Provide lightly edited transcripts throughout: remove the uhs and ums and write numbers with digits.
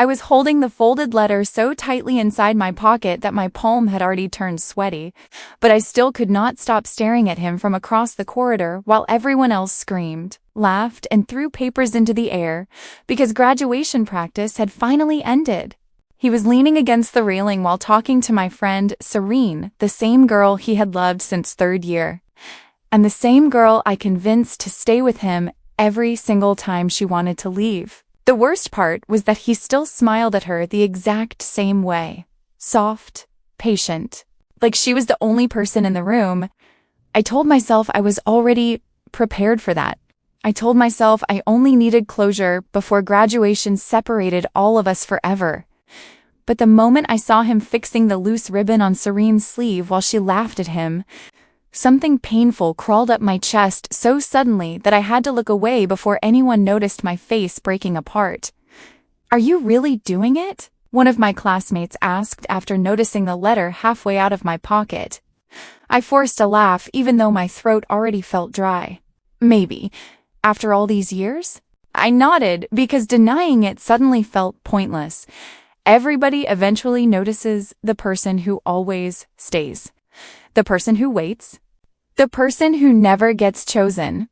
I was holding the folded letter so tightly inside my pocket that my palm had already turned sweaty, but I still could not stop staring at him from across the corridor while everyone else screamed, laughed, and threw papers into the air because graduation practice had finally ended. He was leaning against the railing while talking to my friend, Serene, the same girl he had loved since third year, and the same girl I convinced to stay with him every single time she wanted to leave. The worst part was that he still smiled at her the exact same way. Soft, patient, like she was the only person in the room. I told myself I was already prepared for that. I told myself I only needed closure before graduation separated all of us forever. But the moment I saw him fixing the loose ribbon on Serene's sleeve while she laughed at him, something painful crawled up my chest so suddenly that I had to look away before anyone noticed my face breaking apart. "Are you really doing it?" one of my classmates asked after noticing the letter halfway out of my pocket. I forced a laugh even though my throat already felt dry. Maybe. After all these years? I nodded because denying it suddenly felt pointless. Everybody eventually notices the person who always stays. The person who waits. The person who never gets chosen.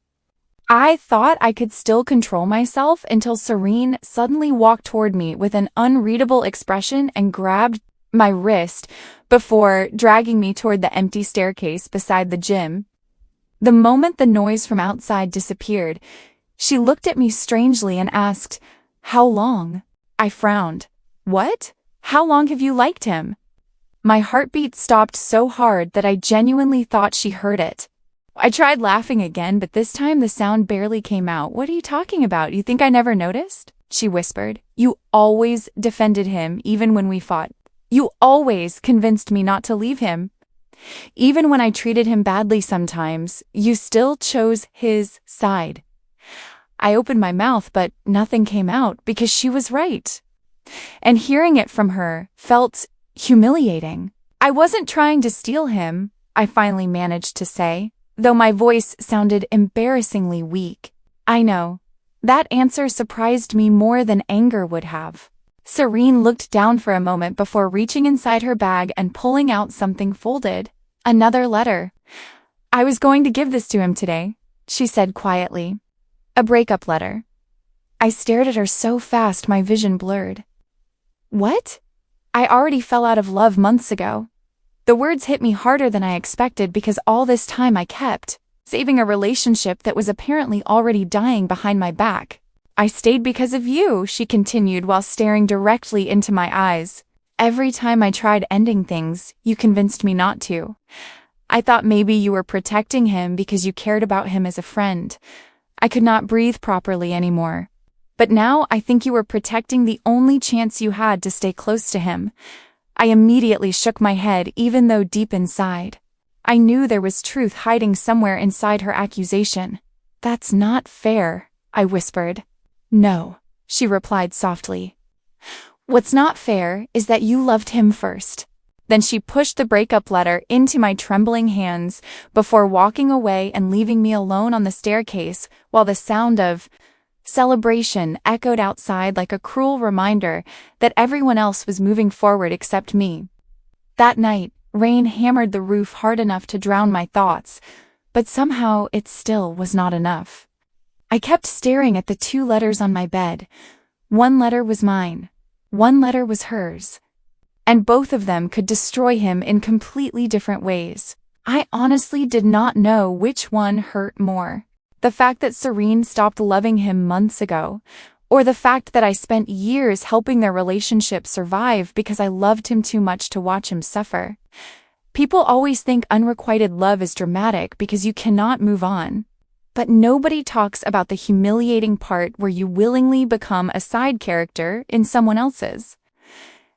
I thought I could still control myself until Serene suddenly walked toward me with an unreadable expression and grabbed my wrist before dragging me toward the empty staircase beside the gym. The moment the noise from outside disappeared, she looked at me strangely and asked, "How long?" I frowned. "What? How long have you liked him?" My heartbeat stopped so hard that I genuinely thought she heard it. I tried laughing again, but this time the sound barely came out. "What are you talking about? You think I never noticed?" she whispered. "You always defended him, even when we fought. You always convinced me not to leave him. Even when I treated him badly sometimes, you still chose his side." I opened my mouth, but nothing came out because she was right. And hearing it from her felt humiliating. "I wasn't trying to steal him," I finally managed to say, though my voice sounded embarrassingly weak. I know. That answer surprised me more than anger would have. Serene looked down for a moment before reaching inside her bag and pulling out something folded. Another letter. "I was going to give this to him today," she said quietly. A breakup letter. I stared at her so fast my vision blurred. What? I already fell out of love months ago. The words hit me harder than I expected because all this time I kept saving a relationship that was apparently already dying behind my back. "I stayed because of you," she continued while staring directly into my eyes. "Every time I tried ending things, you convinced me not to. I thought maybe you were protecting him because you cared about him as a friend. I could not breathe properly anymore. But now I think you were protecting the only chance you had to stay close to him." I immediately shook my head, even though deep inside, I knew there was truth hiding somewhere inside her accusation. "That's not fair," I whispered. "No," she replied softly. "What's not fair is that you loved him first." Then she pushed the breakup letter into my trembling hands before walking away and leaving me alone on the staircase while the sound of celebration echoed outside like a cruel reminder that everyone else was moving forward except me. That night, rain hammered the roof hard enough to drown my thoughts, but somehow it still was not enough. I kept staring at the two letters on my bed. One letter was mine. One letter was hers. And both of them could destroy him in completely different ways. I honestly did not know which one hurt more. The fact that Serene stopped loving him months ago, or the fact that I spent years helping their relationship survive because I loved him too much to watch him suffer. People always think unrequited love is dramatic because you cannot move on. But nobody talks about the humiliating part where you willingly become a side character in someone else's.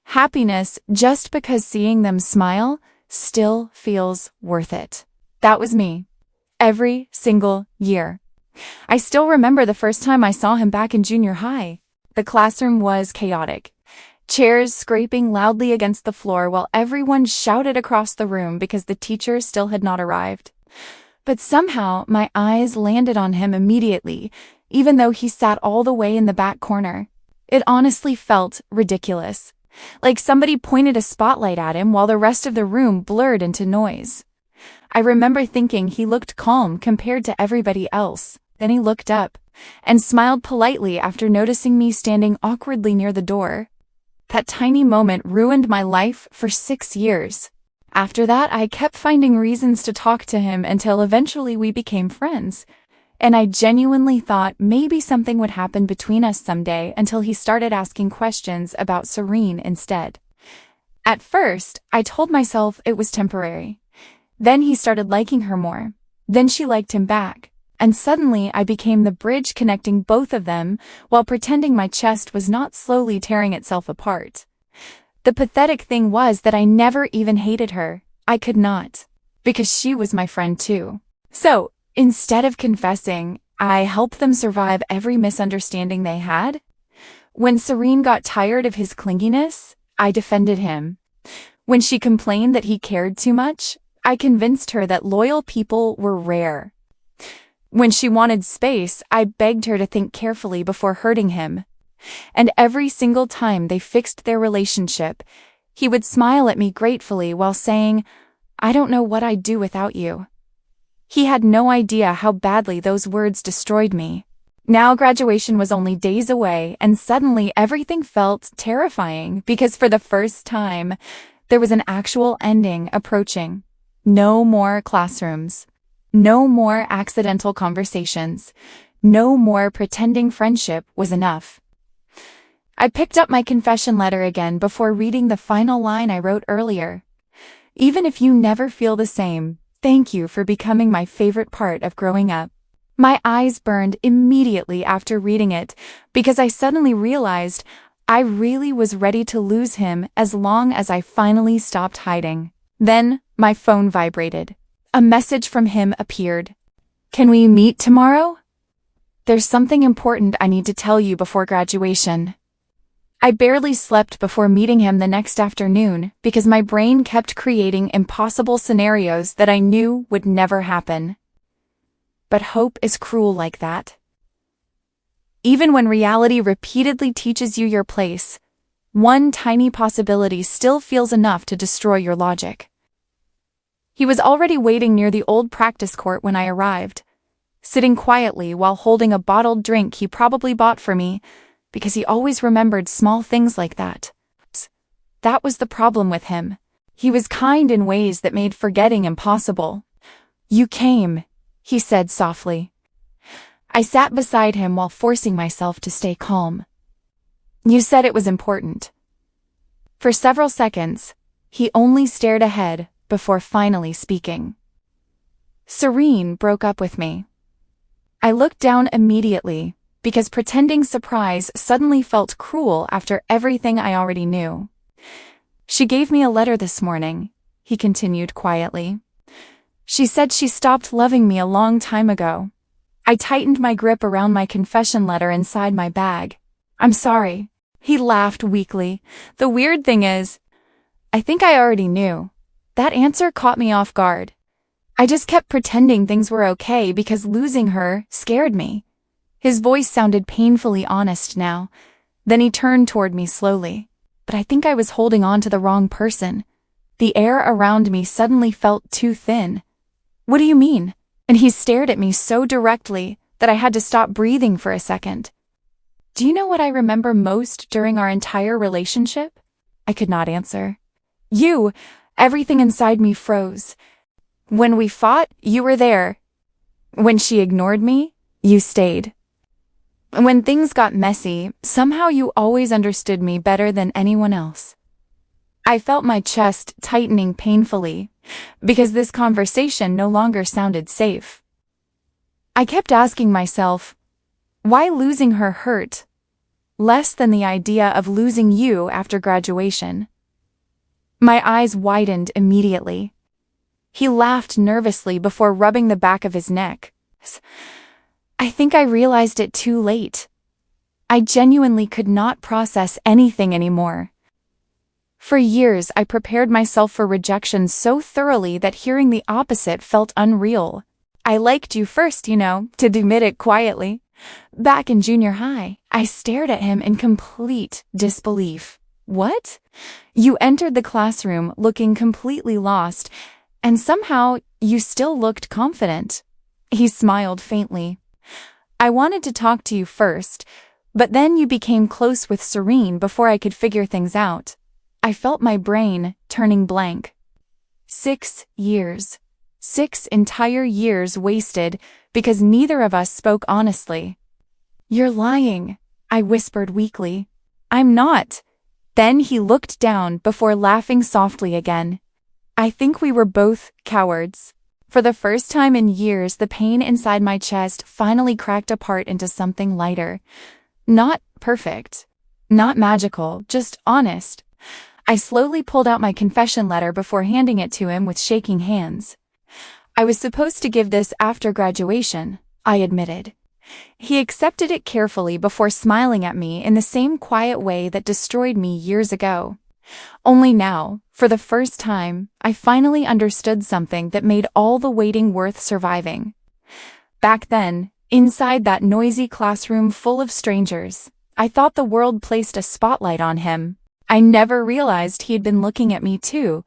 Happiness just because seeing them smile still feels worth it. That was me. Every single year. I still remember the first time I saw him back in junior high. The classroom was chaotic. Chairs scraping loudly against the floor while everyone shouted across the room because the teacher still had not arrived. But somehow my eyes landed on him immediately, even though he sat all the way in the back corner. It honestly felt ridiculous. Like somebody pointed a spotlight at him while the rest of the room blurred into noise. I remember thinking he looked calm compared to everybody else. Then he looked up and smiled politely after noticing me standing awkwardly near the door. That tiny moment ruined my life for 6 years. After that, I kept finding reasons to talk to him until eventually we became friends. And I genuinely thought maybe something would happen between us someday until he started asking questions about Serene instead. At first, I told myself it was temporary. Then he started liking her more. Then she liked him back. And suddenly I became the bridge connecting both of them while pretending my chest was not slowly tearing itself apart. The pathetic thing was that I never even hated her. I could not. Because she was my friend too. So, instead of confessing, I helped them survive every misunderstanding they had. When Serene got tired of his clinginess, I defended him. When she complained that he cared too much, I convinced her that loyal people were rare. When she wanted space, I begged her to think carefully before hurting him. And every single time they fixed their relationship, he would smile at me gratefully while saying, "I don't know what I'd do without you." He had no idea how badly those words destroyed me. Now graduation was only days away, and suddenly everything felt terrifying because for the first time, there was an actual ending approaching. No more classrooms. No more accidental conversations. No more pretending friendship was enough. I picked up my confession letter again before reading the final line I wrote earlier. Even if you never feel the same, thank you for becoming my favorite part of growing up. My eyes burned immediately after reading it because I suddenly realized I really was ready to lose him as long as I finally stopped hiding. Then, my phone vibrated. A message from him appeared. "Can we meet tomorrow? There's something important I need to tell you before graduation." I barely slept before meeting him the next afternoon because my brain kept creating impossible scenarios that I knew would never happen. But hope is cruel like that. Even when reality repeatedly teaches you your place, one tiny possibility still feels enough to destroy your logic. He was already waiting near the old practice court when I arrived, sitting quietly while holding a bottled drink he probably bought for me, because he always remembered small things like that. That was the problem with him. He was kind in ways that made forgetting impossible. "You came," he said softly. I sat beside him while forcing myself to stay calm. "You said it was important." For several seconds, he only stared ahead before finally speaking. "Serene broke up with me." I looked down immediately, because pretending surprise suddenly felt cruel after everything I already knew. "She gave me a letter this morning," he continued quietly. "She said she stopped loving me a long time ago." I tightened my grip around my confession letter inside my bag. "I'm sorry." He laughed weakly. "The weird thing is, I think I already knew." That answer caught me off guard. I just kept pretending things were okay because losing her scared me. His voice sounded painfully honest now. Then he turned toward me slowly. But I think I was holding on to the wrong person. The air around me suddenly felt too thin. "What do you mean?" And he stared at me so directly that I had to stop breathing for a second. "Do you know what I remember most during our entire relationship?" I could not answer. "You." Everything inside me froze. "When we fought, you were there. When she ignored me, you stayed. When things got messy, somehow you always understood me better than anyone else." I felt my chest tightening painfully, because this conversation no longer sounded safe. I kept asking myself, why losing her hurt less than the idea of losing you after graduation? My eyes widened immediately. He laughed nervously before rubbing the back of his neck. "I think I realized it too late." I genuinely could not process anything anymore. For years, I prepared myself for rejection so thoroughly that hearing the opposite felt unreal. "I liked you first, to admit it quietly. Back in junior high, I stared at him in complete disbelief. What? You entered the classroom looking completely lost, and somehow you still looked confident. He smiled faintly. I wanted to talk to you first, but then you became close with Serene before I could figure things out. I felt my brain turning blank. 6 years. 6 entire years wasted because neither of us spoke honestly. You're lying, I whispered weakly. I'm not. Then he looked down before laughing softly again. I think we were both cowards. For the first time in years, the pain inside my chest finally cracked apart into something lighter. Not perfect. Not magical, just honest. I slowly pulled out my confession letter before handing it to him with shaking hands. I was supposed to give this after graduation, I admitted. He accepted it carefully before smiling at me in the same quiet way that destroyed me years ago. Only now, for the first time, I finally understood something that made all the waiting worth surviving. Back then, inside that noisy classroom full of strangers, I thought the world placed a spotlight on him. I never realized he'd been looking at me too,